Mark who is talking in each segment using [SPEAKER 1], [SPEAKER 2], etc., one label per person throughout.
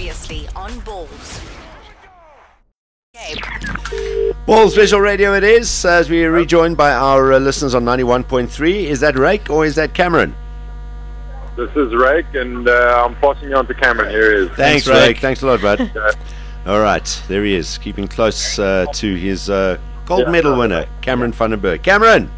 [SPEAKER 1] Previously on Ballz.
[SPEAKER 2] Ballz Visual Radio it is, as we are rejoined by our listeners on 91.3. Is that Rake or is that Cameron?
[SPEAKER 3] This is Rake, and I'm passing you on to Cameron. Here he is.
[SPEAKER 2] Thanks, Rake. Thanks a lot, bud. All right, there he is, keeping close to his gold medal winner, Cameron van den Burgh. Cameron!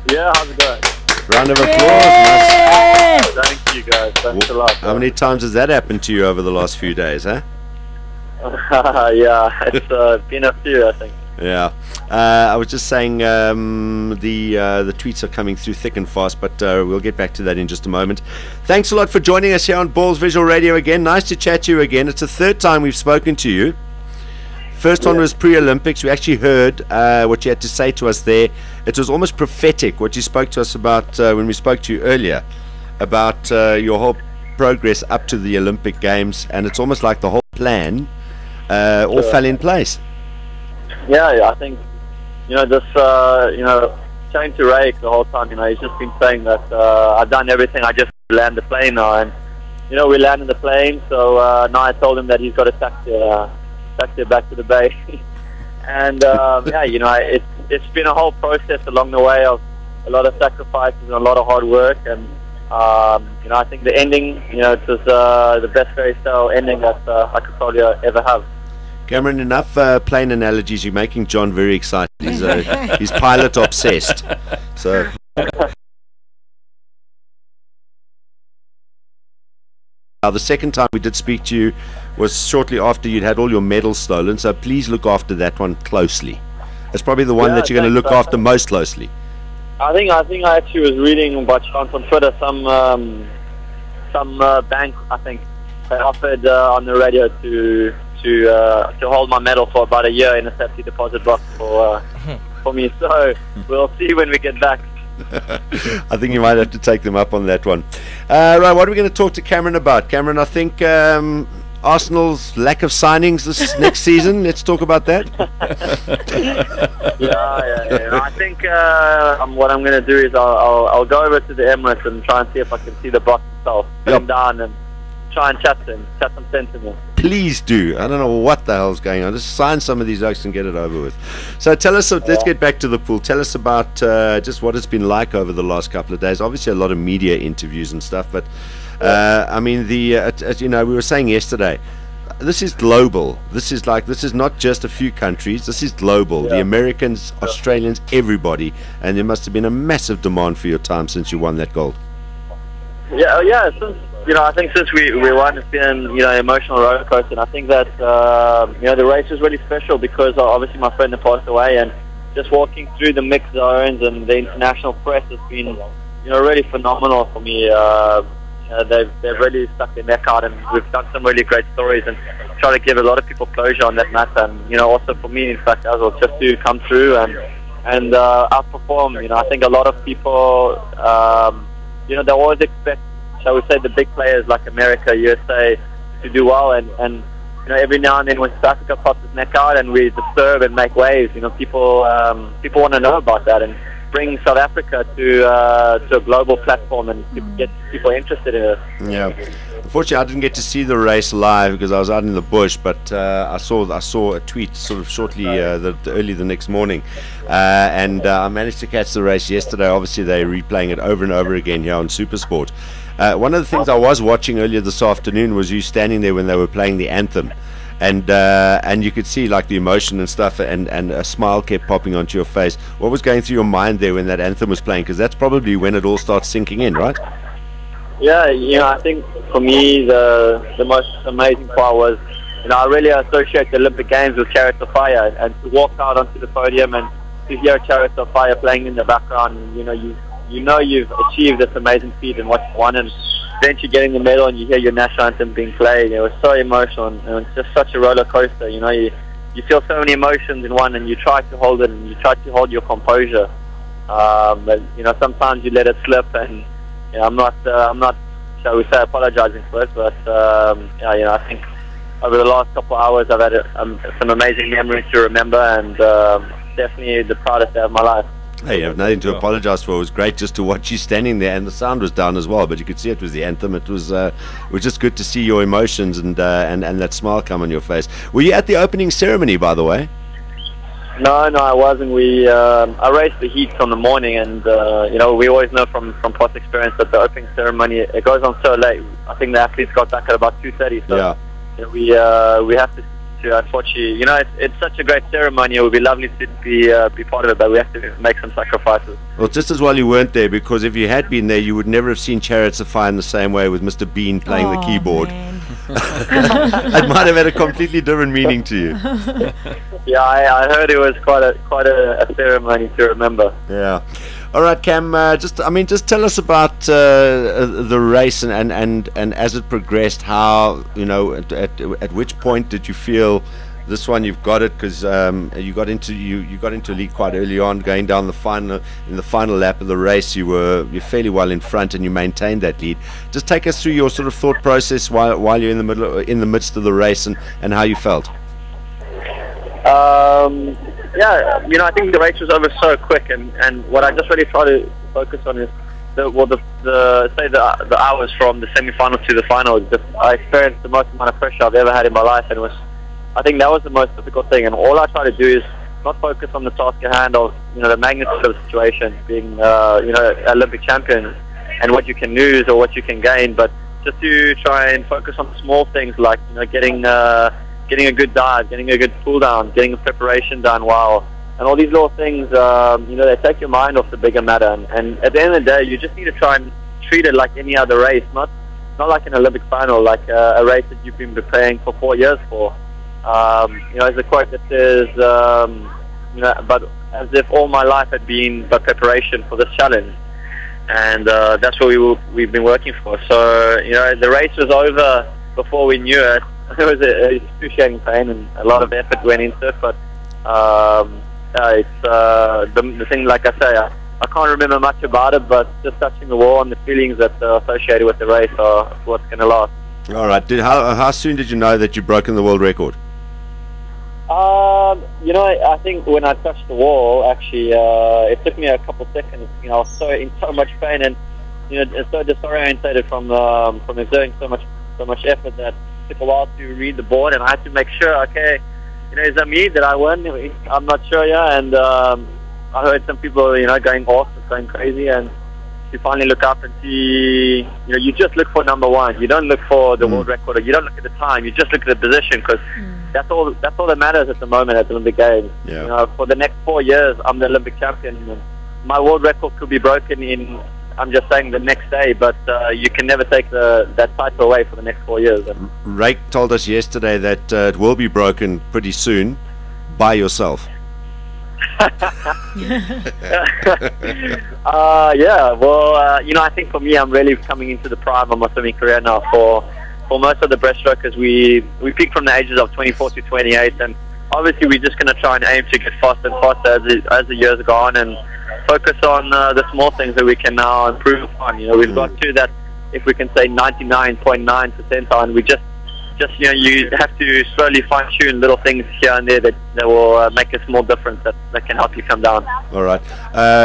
[SPEAKER 3] Yeah, how's it going?
[SPEAKER 2] Round of applause.
[SPEAKER 3] Thank you, guys. Thanks a lot.
[SPEAKER 2] How many times has that happened to you over the last few days, huh?
[SPEAKER 3] Yeah, it's been a few, I think.
[SPEAKER 2] Yeah, I was just saying the tweets are coming through thick and fast, but we'll get back to that in just a moment. Thanks a lot for joining us here on Ballz Visual Radio again. Nice to chat to you again. It's the third time we've spoken to you. First one was pre-Olympics. We actually heard what you had to say to us there. It was almost prophetic what you spoke to us about when we spoke to you earlier about your whole progress up to the Olympic Games, and it's almost like the whole plan all fell in place.
[SPEAKER 3] Yeah, I think, this, saying to Rake the whole time, he's just been saying that I've done everything, I just land the plane now, and, we landed the plane, so now I told him that he's got to taxi back to the bay. And, it's been a whole process along the way of a lot of sacrifices and a lot of hard work, and, I think the ending, it was the best fairy tale ending that I could probably ever have.
[SPEAKER 2] Cameron, enough plane analogies. You're making John very excited. He's pilot obsessed. So. The second time we did speak to you was shortly after you'd had all your medals stolen. So please look after that one closely. It's probably the one that you're going to look after most closely.
[SPEAKER 3] I think I actually was reading about chance on Twitter some bank, I think, they offered on the radio to hold my medal for about a year in a safety deposit box for me. So we'll see when we get back.
[SPEAKER 2] I think you might have to take them up on that one. Right, what are we going to talk to Cameron about? Cameron, I think Arsenal's lack of signings this next season. Let's talk about that.
[SPEAKER 3] Yeah. I think what I'm going to do is I'll go over to the Emirates and try and see if I can see the boss itself, sit him down and try and chat some sense in him.
[SPEAKER 2] Please do. I don't know what the hell's going on. Just sign some of these oaks and get it over with. So tell us, let's get back to the pool. Tell us about just what it's been like over the last couple of days. Obviously a lot of media interviews and stuff, but I mean, we were saying yesterday, this is global. This is not just a few countries. This is global. The Americans, Australians, everybody. And there must have been a massive demand for your time since you won that gold.
[SPEAKER 3] Yeah. Since, I think since we won, it's been emotional roller coaster. And I think that the race was really special because obviously my friend had passed away, and just walking through the mixed zones and the international press has been really phenomenal for me. They've really stuck their neck out, and we've done some really great stories and try to give a lot of people closure on that matter. And also for me, in fact, as well, just to come through and outperform. I think a lot of people, they always expect, shall we say, the big players like America, USA, to do well, and every now and then when South Africa pops its neck out and we disturb and make waves, people want to know about that and bring South Africa to a global platform and to get people interested in it.
[SPEAKER 2] Yeah. Unfortunately, I didn't get to see the race live because I was out in the bush, but I saw a tweet sort of shortly early the next morning, and I managed to catch the race yesterday. Obviously, they're replaying it over and over again here on SuperSport. One of the things I was watching earlier this afternoon was you standing there when they were playing the anthem, and you could see like the emotion and stuff, and a smile kept popping onto your face. What was going through your mind there when that anthem was playing? Because that's probably when it all starts sinking in, right?
[SPEAKER 3] Yeah, I think for me the most amazing part was, I really associate the Olympic Games with Chariots of Fire, and to walk out onto the podium and to hear Chariots of Fire playing in the background, you've achieved this amazing feat and what you won, and then you're getting the medal and you hear your national anthem being played. It was so emotional, and it's just such a roller coaster. You feel so many emotions in one, and you try to hold it, and you try to hold your composure. But sometimes you let it slip, and I'm not, shall we say, apologizing for it. But I think over the last couple of hours, I've had some amazing memories to remember, and definitely the proudest day of my life.
[SPEAKER 2] Hey, you have nothing to apologise for. It was great just to watch you standing there, and the sound was down as well, but you could see it was the anthem. It was just good to see your emotions and that smile come on your face. Were you at the opening ceremony, by the way?
[SPEAKER 3] No, I wasn't. I raced the heats on the morning, and we always know from past experience that the opening ceremony, it goes on so late. I think the athletes got back at about 2:30. So
[SPEAKER 2] yeah.
[SPEAKER 3] We have to unfortunately, it's such a great ceremony. It would be lovely to be part of it, but we have to make some sacrifices.
[SPEAKER 2] Well, just as well you weren't there, because if you had been there, you would never have seen Chariots of Fire in the same way with Mr. Bean playing the keyboard. It might have had a completely different meaning to you.
[SPEAKER 3] Yeah, I heard it was quite a ceremony to remember.
[SPEAKER 2] Yeah. All right, Cam. Just tell us about the race and as it progressed. How at which point did you feel this one you've got it? Because you got into lead quite early on, going down the final lap of the race. You're fairly well in front, and you maintained that lead. Just take us through your sort of thought process while you're in the midst of the race and how you felt.
[SPEAKER 3] Yeah, I think the race was over so quick, and what I just really try to focus on is the hours from the semi-final to the final. I experienced the most amount of pressure I've ever had in my life, and I think that was the most difficult thing. And all I try to do is not focus on the task at hand of the magnitude of the situation, being Olympic champion, and what you can lose or what you can gain, but just to try and focus on small things like getting a good dive, getting a good cool down, getting a preparation done well, and all these little things, they take your mind off the bigger matter. And at the end of the day, you just need to try and treat it like any other race, not like an Olympic final, like a race that you've been preparing for 4 years for. There's a quote that says, but as if all my life had been but preparation for this challenge. And that's what we've been working for. So, the race was over before we knew it. It was a excruciating pain, and a lot of effort went into it, but it's the thing, like I say, I can't remember much about it, but just touching the wall and the feelings that are associated with the race are what's going to last.
[SPEAKER 2] All right. How soon did you know that you'd broken the world record?
[SPEAKER 3] I think when I touched the wall, actually, it took me a couple seconds. I was in so much pain and so disorientated from exerting so much effort that it took a while to read the board, and I had to make sure. Okay, is that me? Did I win? I'm not sure. Yeah, and I heard some people going off, going crazy, and you finally look up and see. You just look for number one. You don't look for the world record, or you don't look at the time. You just look at the position, because that's all that matters at the moment at the Olympic Games.
[SPEAKER 2] Yeah.
[SPEAKER 3] For the next 4 years, I'm the Olympic champion. And my world record could be broken in, I'm just saying, the next day, but you can never take that title away for the next 4 years.
[SPEAKER 2] Rake told us yesterday that it will be broken pretty soon by yourself.
[SPEAKER 3] Yeah, well, I think for me, I'm really coming into the prime of my swimming career now. For most of the breaststrokers, we peak from the ages of 24 to 28, and obviously we're just going to try and aim to get faster and faster as the years go on, and focus on the small things that we can now improve upon. We've got to that, if we can say, 99.9 percentile, and we just you have to slowly fine-tune little things here and there that will make a small difference that can help you come down.
[SPEAKER 2] All right.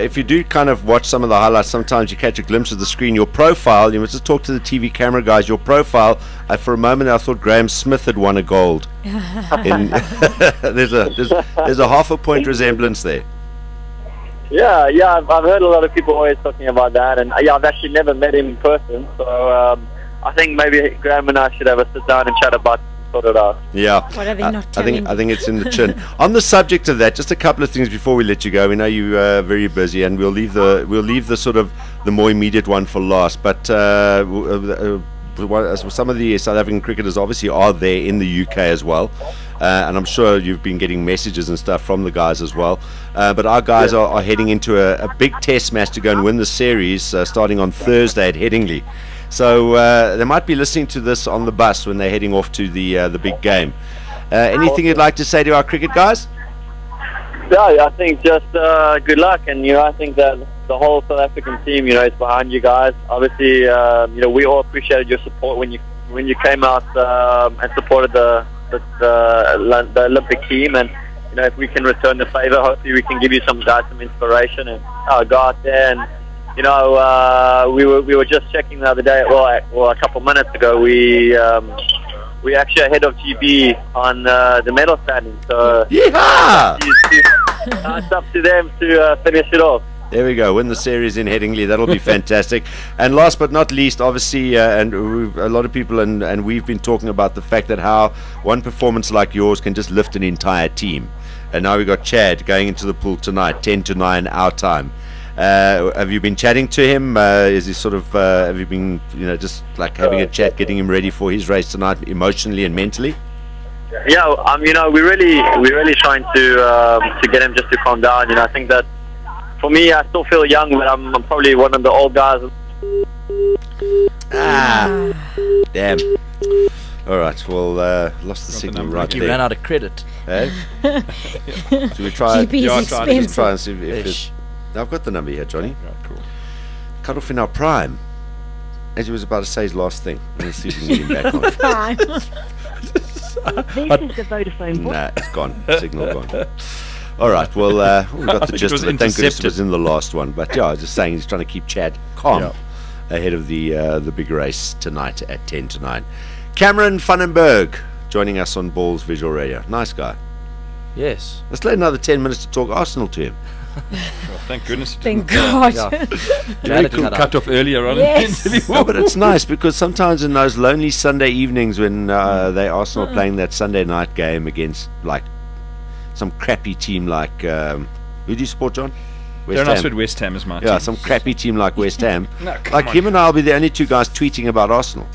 [SPEAKER 2] If you do kind of watch some of the highlights, sometimes you catch a glimpse of the screen. Your profile, you must just talk to the TV camera guys. Your profile, for a moment I thought Graham Smith had won a gold. There's a half a point resemblance there.
[SPEAKER 3] Yeah, I've heard a lot of people always talking about that, and I've actually never met him in person, so I think maybe Graham and I should have a sit down and chat about sort it out.
[SPEAKER 2] Yeah, I think it's in the chin. On the subject of that, just a couple of things before we let you go. We know you're very busy, and we'll leave the sort of the more immediate one for last. But some of the South African cricketers obviously are there in the UK as well, and I'm sure you've been getting messages and stuff from the guys as well. But our guys are heading into a big test match to go and win the series, starting on Thursday at Headingley. So they might be listening to this on the bus when they're heading off to the big game. Anything you'd like to say to our cricket guys?
[SPEAKER 3] Yeah, I think just good luck, and I think that the whole South African team, is behind you guys. Obviously, we all appreciated your support when you came out and supported the Olympic team, and if we can return the favor, hopefully we can give you some inspiration and go out there. And we were just checking the other day. Well, a couple minutes ago, we actually ahead of GB on the medal standing. So
[SPEAKER 2] yeah,
[SPEAKER 3] it's up to them to finish it off.
[SPEAKER 2] There we go. Win the series in Headingley. That'll be fantastic. And last but not least, obviously, and a lot of people and we've been talking about the fact that how one performance like yours can just lift an entire team. And now we've got Chad going into the pool tonight, 10-9 our time. Have you been chatting to him? Is he sort of? Have you been, just like having a chat, getting him ready for his race tonight, emotionally and mentally?
[SPEAKER 3] Yeah, we're really trying to get him just to calm down. I think that. For me, I still feel young, but I'm probably one of the old guys.
[SPEAKER 2] Damn. All right, well, lost the signal right there.
[SPEAKER 1] You ran out of credit.
[SPEAKER 2] Eh? Should we try?
[SPEAKER 4] GP's expensive.
[SPEAKER 2] Try and see if I've got the number here, Johnny.
[SPEAKER 1] Right, cool.
[SPEAKER 2] Cut off in our prime. As he was about to say his last thing. Let's see if we can get him back on.
[SPEAKER 5] This is the Vodafone.
[SPEAKER 2] Nah, it's gone. Signal gone. All right, well, we got the gist of it. Thank goodness it was in the last one. But yeah, I was just saying he's trying to keep Chad calm ahead of the big race tonight at 10-9. Cameron Vandenberg joining us on Ballz Visual Radio. Nice guy.
[SPEAKER 1] Yes.
[SPEAKER 2] Let's let another 10 minutes to talk Arsenal to him.
[SPEAKER 6] Well, thank goodness.
[SPEAKER 4] Thank God.
[SPEAKER 1] Glad it
[SPEAKER 6] cut off earlier on.
[SPEAKER 4] Yes.
[SPEAKER 2] No, but it's nice because sometimes in those lonely Sunday evenings when they Arsenal playing that Sunday night game against like some crappy team like who do you support, John?
[SPEAKER 6] They're not with West Ham as my team.
[SPEAKER 2] Yeah, some crappy team like West Ham.
[SPEAKER 6] No,
[SPEAKER 2] like him and I'll be the only two guys tweeting about Arsenal.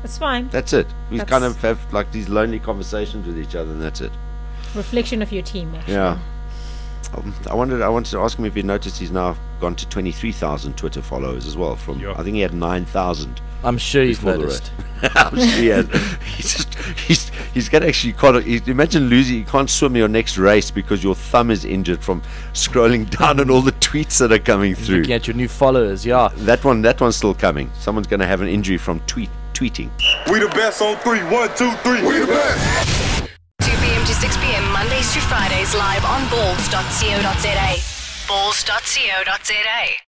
[SPEAKER 4] That's fine.
[SPEAKER 2] That's it. We kind of have like these lonely conversations with each other, and that's it.
[SPEAKER 4] Reflection of your team, actually.
[SPEAKER 2] Yeah. I wanted to ask him if he noticed he's now gone to 23,000 Twitter followers as well. From I think he had 9,000.
[SPEAKER 1] I'm sure you've noticed.
[SPEAKER 2] I'm sure he has. He's got actually imagine losing. You can't swim your next race because your thumb is injured from scrolling down on all the tweets that are coming through.
[SPEAKER 1] Looking at your new followers, yeah.
[SPEAKER 2] That one's still coming. Someone's going to have an injury from tweeting.
[SPEAKER 7] We the best on 3. 1, 2, 3. We the best.
[SPEAKER 8] 2 p.m. to 6 p.m. Mondays to Fridays live on Ballz.co.za. Ballz.co.za.